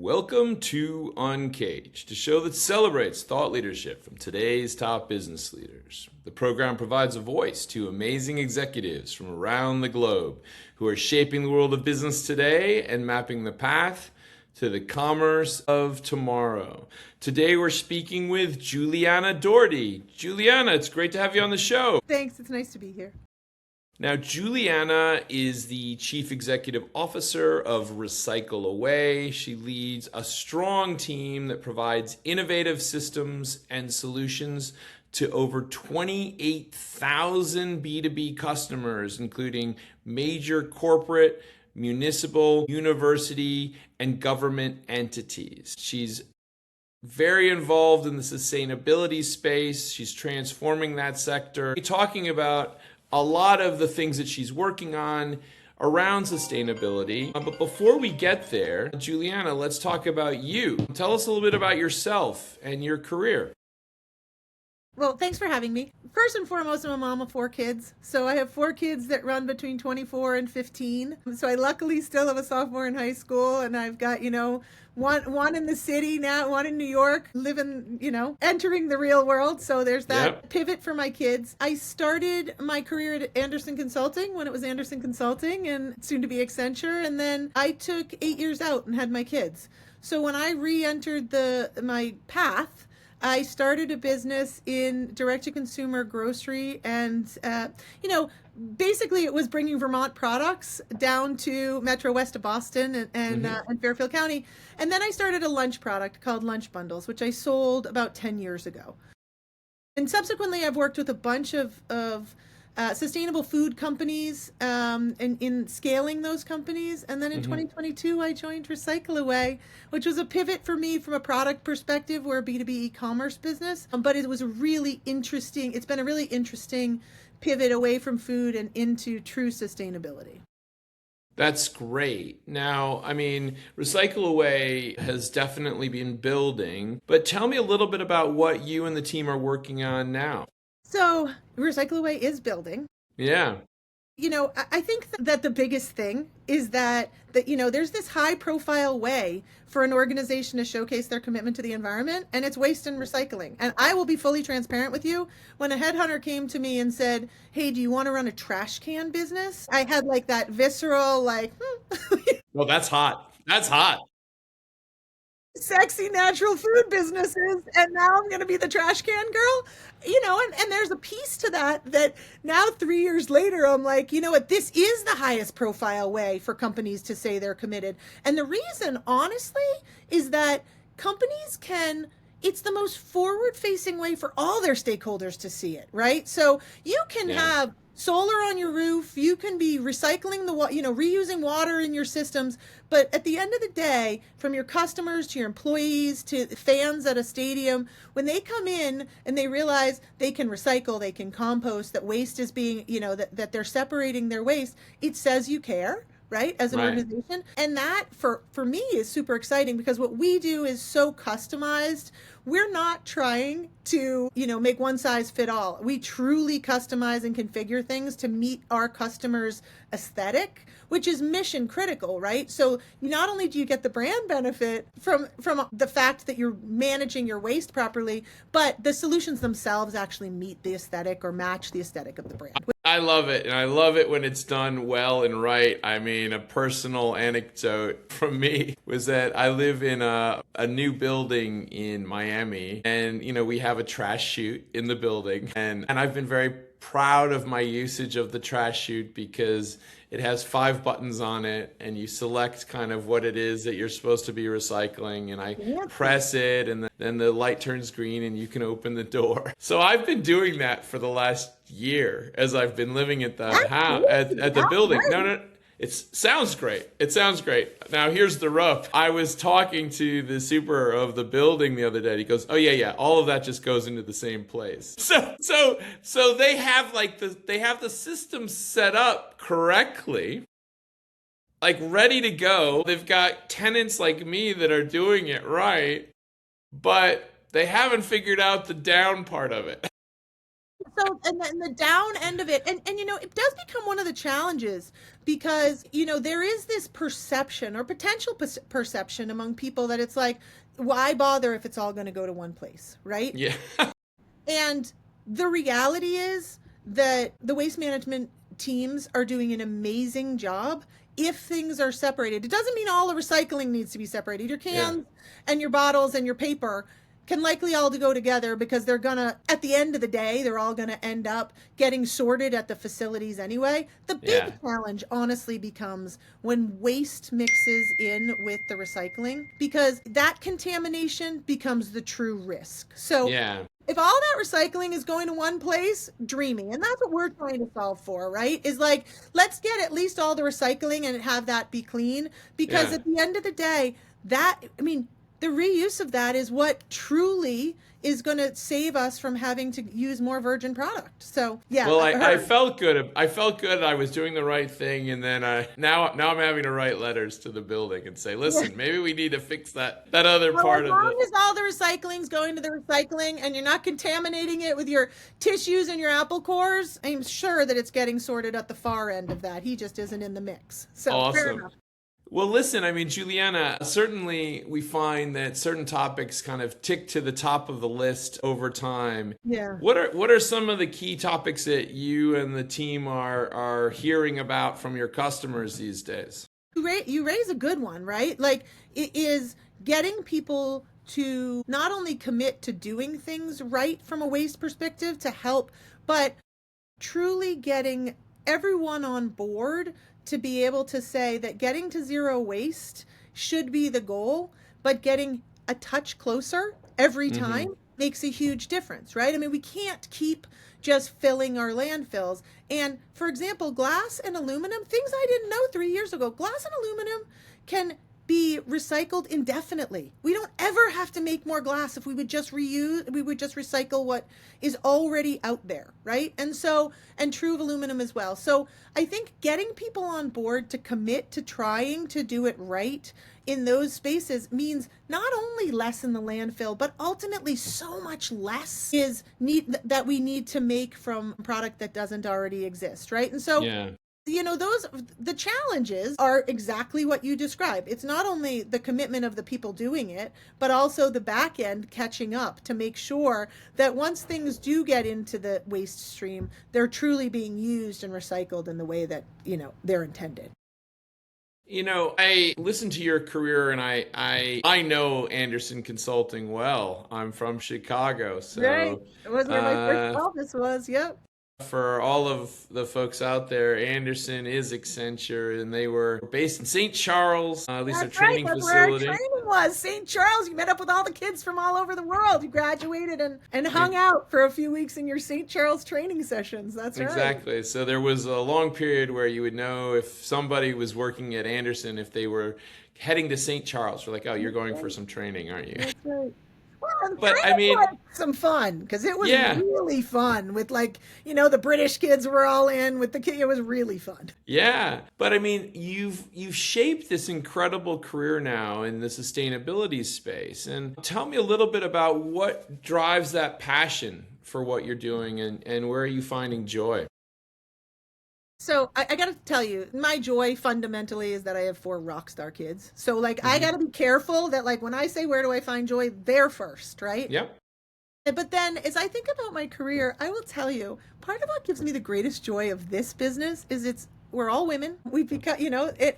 Welcome to Uncaged, a show that celebrates thought leadership from today's top business leaders. The program provides a voice to amazing executives from around the globe who are shaping the world of business today and mapping the path to the commerce of tomorrow. Today we're speaking with Julianna Doherty. Julianna, it's great to have you on the show. Thanks, it's nice to be here. Now, Julianna is the Chief Executive Officer of Recycle Away. She leads a strong team that provides innovative systems and solutions to over 28,000 B2B customers, including major corporate, municipal, university, and government entities. She's very involved in the sustainability space. She's transforming that sector. We're talking about a lot of the things that she's working on around sustainability. But before we get there, Julianna, let's talk about you. Tell us a little bit about yourself and your career. Well, thanks for having me. First and foremost, I'm a mom of 4 kids. So I have 4 kids that run between 24 and 15. So I luckily still have a sophomore in high school, and I've got, one in the city now, one in New York, living, entering the real world. So there's that pivot for my kids. I started my career at Anderson Consulting when it was Anderson Consulting and soon to be Accenture. And then I took 8 years out and had my kids. So when I re-entered my path, I started a business in direct-to-consumer grocery, and basically it was bringing Vermont products down to Metro West of Boston and Fairfield County. And then I started a lunch product called Lunch Bundles, which I sold about 10 years ago. And subsequently, I've worked with a bunch of sustainable food companies in scaling those companies. And then in 2022, I joined Recycle Away, which was a pivot for me from a product perspective. We're a B2B e-commerce business, but it was a really interesting, it's been a really interesting pivot away from food and into true sustainability. That's great. Now, Recycle Away has definitely been building, but tell me a little bit about what you and the team are working on now. So Recycle Away is building. Yeah. I think that the biggest thing is that there's this high profile way for an organization to showcase their commitment to the environment, and it's waste and recycling. And I will be fully transparent with you. When a headhunter came to me and said, "Hey, do you want to run a trash can business?" I had that visceral, Well, that's hot. That's hot. Sexy natural food businesses, and now I'm going to be the trash can girl, and there's a piece to that now 3 years later, I'm like, you know what, this is the highest profile way for companies to say they're committed. And the reason, honestly, is that it's the most forward facing way for all their stakeholders to see it, right? So you can have solar on your roof, you can be recycling reusing water in your systems, but at the end of the day, from your customers to your employees to fans at a stadium, when they come in and they realize they can recycle, they can compost, that waste is being, that they're separating their waste, it says you care, right, as an organization. And that for me is super exciting, because what we do is so customized. We're not trying to, make one size fit all. We truly customize and configure things to meet our customers' aesthetic, which is mission critical, right? So not only do you get the brand benefit from the fact that you're managing your waste properly, but the solutions themselves actually meet the aesthetic or match the aesthetic of the brand. I love it. And I love it when it's done well and right. A personal anecdote from me was that I live in a new building in Miami, and, we have a trash chute in the building. And I've been very proud of my usage of the trash chute, because it has 5 buttons on it, and you select kind of what it is that you're supposed to be recycling, and I press it, and then the light turns green and you can open the door. So I've been doing that for the last year as I've been living at the house, at the building. No, it sounds great. It sounds great. Now here's the rub. I was talking to the super of the building the other day. He goes, "Oh yeah, all of that just goes into the same place." So they have the system set up correctly, ready to go. They've got tenants like me that are doing it right, but they haven't figured out the down part of it. So, and then the down end of it, and it does become one of the challenges because, there is this perception or potential perception among people that it's like, why bother if it's all going to go to one place, right? Yeah. And the reality is that the waste management teams are doing an amazing job if things are separated. It doesn't mean all the recycling needs to be separated. Your Yeah. cans and your bottles and your paper can likely all to go together because they're gonna, at the end of the day, they're all gonna end up getting sorted at the facilities anyway. The Yeah. big challenge honestly becomes when waste mixes in with the recycling, because that contamination becomes the true risk. So Yeah. if all that recycling is going to one place, dreamy. And that's what we're trying to solve for, right? Is like, let's get at least all the recycling and have that be clean. Because Yeah. at the end of the day, the reuse of that is what truly is going to save us from having to use more virgin product. So yeah. Well, I felt good. I felt good. I was doing the right thing, and then now I'm having to write letters to the building and say, listen, maybe we need to fix that other part as of long it. as all the recycling's going to the recycling and you're not contaminating it with your tissues and your apple cores, I'm sure that it's getting sorted at the far end of that. He just isn't in the mix. So fair Awesome. enough. Well, listen, I mean, Juliana, certainly we find that certain topics kind of tick to the top of the list over time. Yeah. What are some of the key topics that you and the team are hearing about from your customers these days? You raise a good one, right? Like, it is getting people to not only commit to doing things right from a waste perspective to help, but truly getting everyone on board to be able to say that getting to zero waste should be the goal, but getting a touch closer every time makes a huge difference, right? I mean, we can't keep just filling our landfills. And for example, glass and aluminum, things I didn't know 3 years ago, glass and aluminum can be recycled indefinitely. We don't ever have to make more glass if we would just recycle what is already out there, right? And true of aluminum as well. So I think getting people on board to commit to trying to do it right in those spaces means not only less in the landfill, but ultimately so much less that we need to make from product that doesn't already exist, right? And so Yeah. the challenges are exactly what you describe. It's not only the commitment of the people doing it, but also the back end catching up to make sure that once things do get into the waste stream, they're truly being used and recycled in the way that, they're intended. I listened to your career, and I know Anderson Consulting well. I'm from Chicago, so Right. It was where my first uh, office was. Yep. for all of the folks out there, Anderson is Accenture, and they were based in St. Charles, at least their That's right. training That's where our facility. training was. St. Charles. You met up with all the kids from all over the world. You graduated and hung out for a few weeks in your St. Charles training sessions. That's right. Exactly. So there was a long period where you would know if somebody was working at Anderson, if they were heading to St. Charles. We're like, oh, you're going for some training, aren't you? That's right. Well, and But kind I mean, of like some fun because it was yeah. really fun with the British kids were all in with the kid. It was really fun. Yeah, but I mean, you've shaped this incredible career now in the sustainability space. And tell me a little bit about what drives that passion for what you're doing, and where are you finding joy? So I got to tell you, my joy fundamentally is that I have 4 rock star kids. So I got to be careful that when I say where do I find joy, they're first, right? Yep. But then as I think about my career, I will tell you, part of what gives me the greatest joy of this business is we're all women. We've become,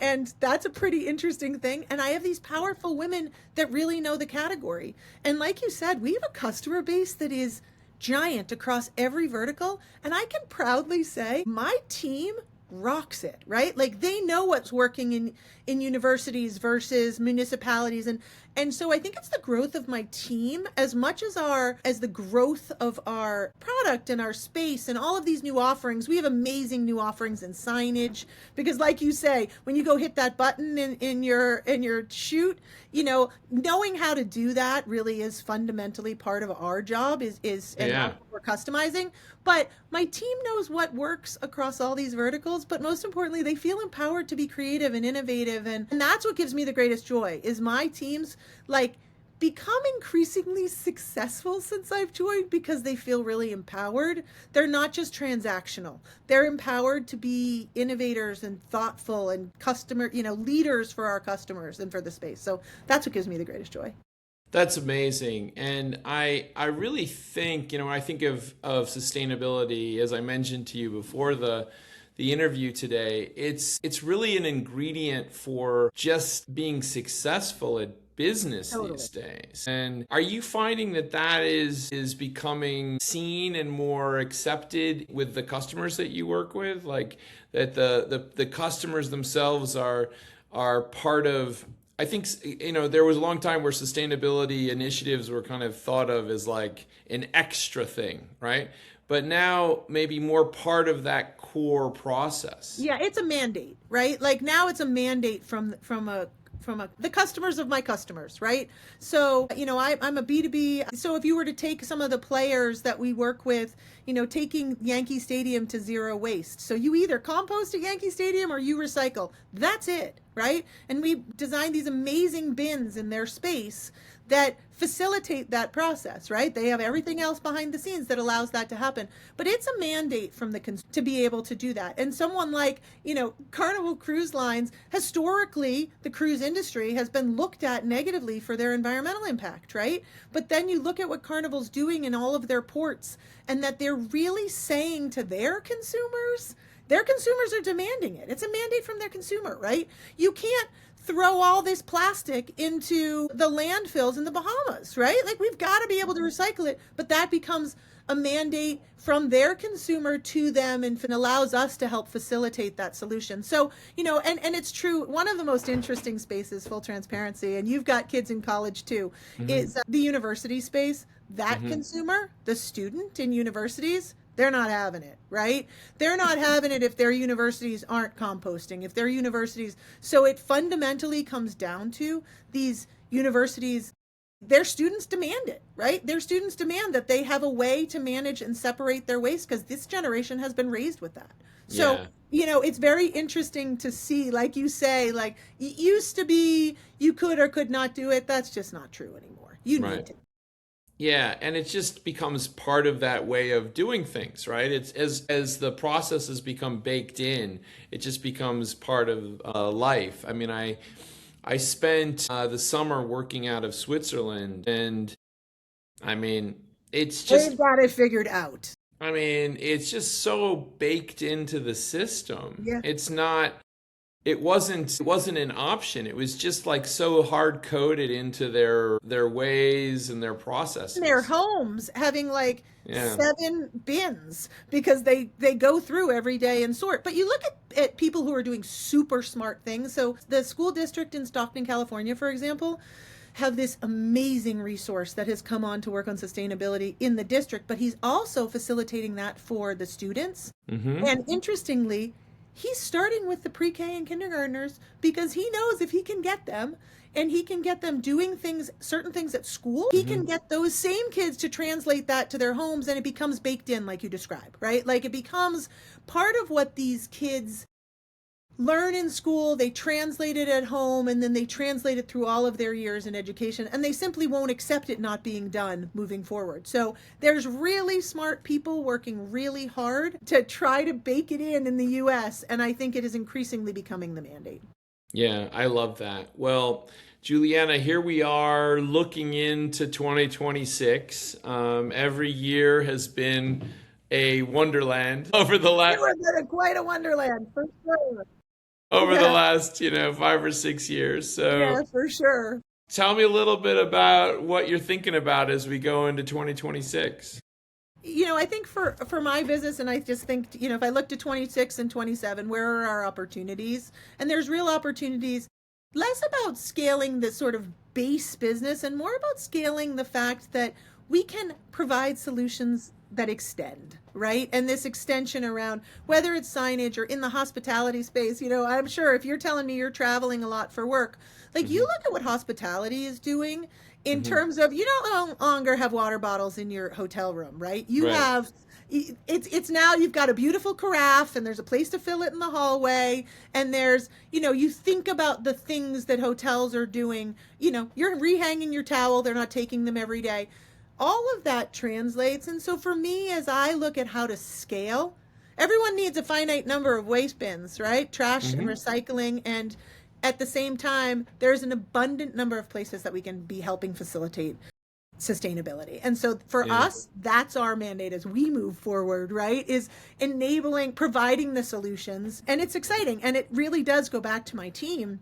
and that's a pretty interesting thing. And I have these powerful women that really know the category. And like you said, we have a customer base that is giant across every vertical. And I can proudly say my team rocks it, right? They know what's working in universities versus municipalities. And so I think it's the growth of my team as much as the growth of our product and our space and all of these new offerings. We have amazing new offerings in signage because like you say, when you go hit that button in your chute, knowing how to do that really is fundamentally part of our job and Yeah. how we're customizing. But my team knows what works across all these verticals, but most importantly, they feel empowered to be creative and innovative. And that's what gives me the greatest joy is my teams become increasingly successful since I've joined because they feel really empowered. They're not just transactional. They're empowered to be innovators and thoughtful and customer, leaders for our customers and for the space. So that's what gives me the greatest joy. That's amazing. And I really think, when I think of sustainability, as I mentioned to you before the interview today, it's really an ingredient for just being successful at business Totally. these days. And are you finding that is becoming seen and more accepted with the customers that you work with? Like that the customers themselves are part of, I think, there was a long time where sustainability initiatives were kind of thought of as like an extra thing, right? But now maybe more part of that core process. Yeah, it's a mandate, right? Like now it's a mandate the customers of my customers, right? So, I'm a B2B. So if you were to take some of the players that we work with, taking Yankee Stadium to zero waste. So you either compost at Yankee Stadium or you recycle. That's it, right? And we designed these amazing bins in their space that facilitate that process, right? They have everything else behind the scenes that allows that to happen. But it's a mandate from to be able to do that. And someone like, Carnival Cruise Lines, historically, the cruise industry has been looked at negatively for their environmental impact, right? But then you look at what Carnival's doing in all of their ports and that they're really saying to their consumers are demanding it. It's a mandate from their consumer, right? You can't throw all this plastic into the landfills in the Bahamas, right? Like we've got to be able to recycle it, but that becomes a mandate from their consumer to them and allows us to help facilitate that solution. So, and it's true. One of the most interesting spaces, full transparency, and you've got kids in college too, is the university space. That consumer, the student in universities, they're not having it, right? They're not having it if their universities aren't composting, if their universities. So it fundamentally comes down to these universities, their students demand it, right? Their students demand that they have a way to manage and separate their waste because this generation has been raised with that. So, it's very interesting to see, like you say, like it used to be you could or could not do it. That's just not true anymore. You need to. Yeah, and it just becomes part of that way of doing things, right? It's as the processes become baked in, it just becomes part of life. I mean, I spent the summer working out of Switzerland, and I mean, it's just they've got it figured out. I mean, it's just so baked into the system. Yeah. It wasn't an option. It was just like so hard coded into their ways and their processes. In their homes having like 7 bins because they go through every day and sort. But you look at people who are doing super smart things. So the school district in Stockton, California, for example, have this amazing resource that has come on to work on sustainability in the district, but he's also facilitating that for the students. And interestingly, he's starting with the pre-K and kindergartners because he knows if he can get them and he can get them doing certain things at school, he can get those same kids to translate that to their homes and it becomes baked in like you describe, right? Like it becomes part of what these kids learn in school, they translate it at home, and then they translate it through all of their years in education, and they simply won't accept it not being done moving forward. So there's really smart people working really hard to try to bake it in the US, and I think it is increasingly becoming the mandate. Yeah, I love that. Well, Julianna, here we are looking into 2026. Every year has been a wonderland over the last. It was quite a wonderland, for sure. Over the last, 5 or 6 years. So yeah, for sure. Tell me a little bit about what you're thinking about as we go into 2026. I think for my business, and I just think, if I look to 26 and 27, where are our opportunities? And there's real opportunities, less about scaling the sort of base business and more about scaling the fact that we can provide solutions that extend, right? And this extension around whether it's signage or in the hospitality space, I'm sure if you're telling me you're traveling a lot for work, like you look at what hospitality is doing in terms of you no longer have water bottles in your hotel room, right? You have It's now you've got a beautiful carafe and there's a place to fill it in the hallway, and there's, you think about the things that hotels are doing. You're rehanging your towel, they're not taking them every day. All of that translates. And so for me, as I look at how to scale, everyone needs a finite number of waste bins, right? Trash and recycling. And at the same time, there's an abundant number of places that we can be helping facilitate sustainability. And so for us, that's our mandate as we move forward, right? Is enabling, providing the solutions. And it's exciting. And it really does go back to my team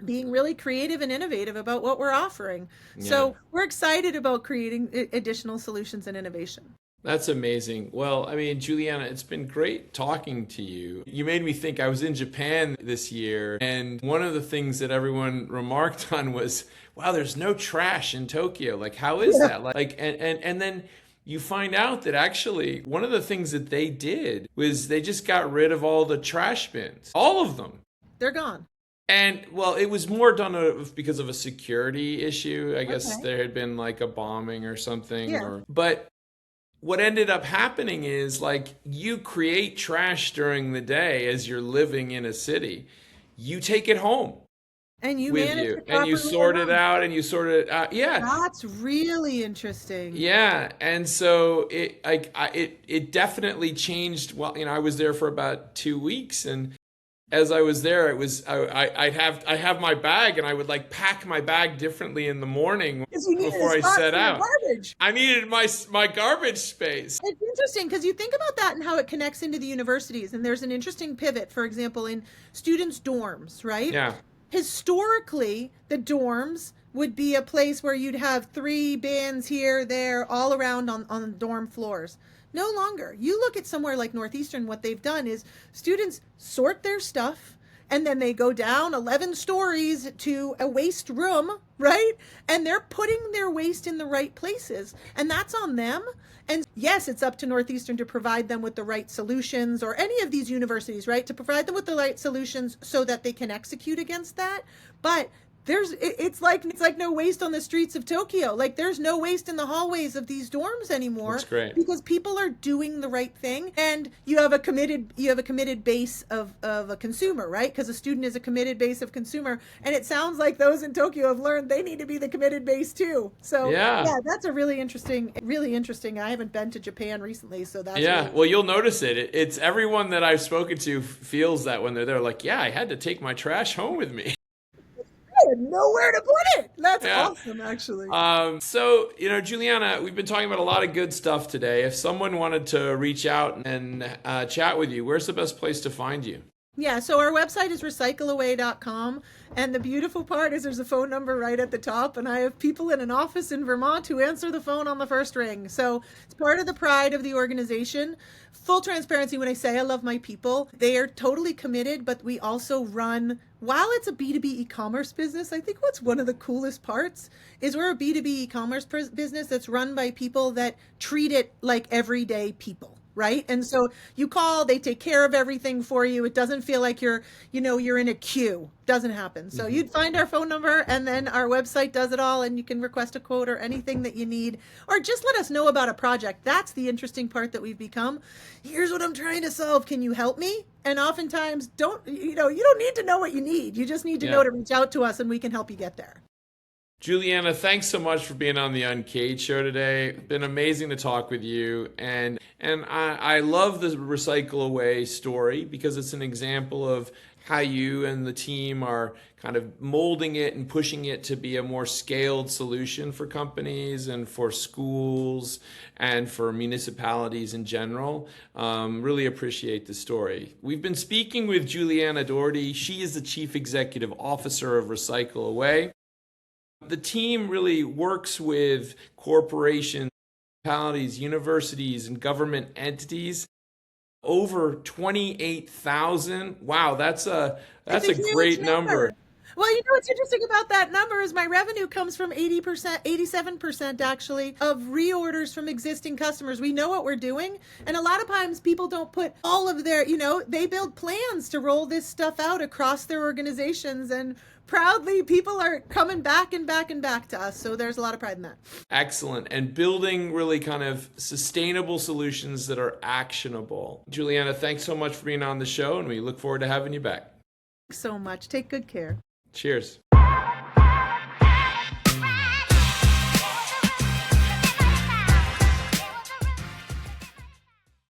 being really creative and innovative about what we're offering. So we're excited about creating additional solutions and innovation. That's amazing. Well, I mean, Julianna, it's been great talking to you. You made me think. I was in Japan this year, and one of the things that everyone remarked on was, wow, there's no trash in Tokyo. Like, how is that? And then you find out that actually one of the things that they did was they just got rid of all the trash bins, all of them. They're gone. And well, it was more done because of a security issue. I guess there had been like a bombing or something. But what ended up happening is, like, you create trash during the day as you're living in a city. You take it home. And you with manage you, it and you properly sort at it home. out, and you sort it out. Yeah, That's really interesting. yeah, and so it definitely changed. Well, I was there for about 2 weeks, and as I was there, it was I have my bag, and I would like pack my bag differently in the morning before I set out. Garbage. I needed my garbage space. It's interesting because you think about that and how it connects into the universities, and there's an interesting pivot. For example, in students' dorms, right? Yeah. Historically, the dorms would be a place where you'd have 3 bins here, there, all around on dorm floors. No longer. You look at somewhere like Northeastern, what they've done is students sort their stuff, and then they go down 11 stories to a waste room, right? And they're putting their waste in the right places. And that's on them. And yes, it's up to Northeastern to provide them with the right solutions, or any of these universities, right? To provide them with the right solutions so that they can execute against that. But it's like no waste on the streets of Tokyo. Like, there's no waste in the hallways of these dorms anymore. That's great. Because people are doing the right thing, and you have a committed base of a consumer, right? Because a student is a committed base of consumer, and it sounds like those in Tokyo have learned they need to be the committed base too. So yeah, that's a really interesting. I haven't been to Japan recently, so that's Well, you'll notice it. It's everyone that I've spoken to feels that when they're there. Like, yeah, I had to take my trash home with me. Nowhere to put it. That's awesome, actually. So, Julianna, we've been talking about a lot of good stuff today. If someone wanted to reach out and chat with you, where's the best place to find you? Yeah, so our website is recycleaway.com, and the beautiful part is there's a phone number right at the top, and I have people in an office in Vermont who answer the phone on the first ring. So it's part of the pride of the organization. Full transparency, when I say I love my people, they are totally committed, but we also run, while it's a B2B e-commerce business, I think what's one of the coolest parts is we're a B2B e-commerce business that's run by people that treat it like everyday people. Right? And so you call, they take care of everything for you. It doesn't feel like you're in a queue. Doesn't happen. So you'd find our phone number, and then our website does it all, and you can request a quote or anything that you need, or just let us know about a project. That's the interesting part that we've become. Here's what I'm trying to solve. Can you help me? And oftentimes you don't need to know what you need. You just need to know to reach out to us, and we can help you get there. Julianna, thanks so much for being on the Uncaged show today. It's been amazing to talk with you. And I love the Recycle Away story because it's an example of how you and the team are kind of molding it and pushing it to be a more scaled solution for companies and for schools and for municipalities in general. Really appreciate the story. We've been speaking with Julianna Doherty. She is the Chief Executive Officer of Recycle Away. The team really works with corporations, municipalities, universities, and government entities. Over 28,000. Wow, that's a great number. Well, what's interesting about that number is my revenue comes from 80%, 87% actually, of reorders from existing customers. We know what we're doing. And a lot of times people don't put all of their, they build plans to roll this stuff out across their organizations. And proudly, people are coming back and back and back to us. So there's a lot of pride in that. Excellent. And building really kind of sustainable solutions that are actionable. Julianna, thanks so much for being on the show, and we look forward to having you back. Thanks so much. Take good care. Cheers.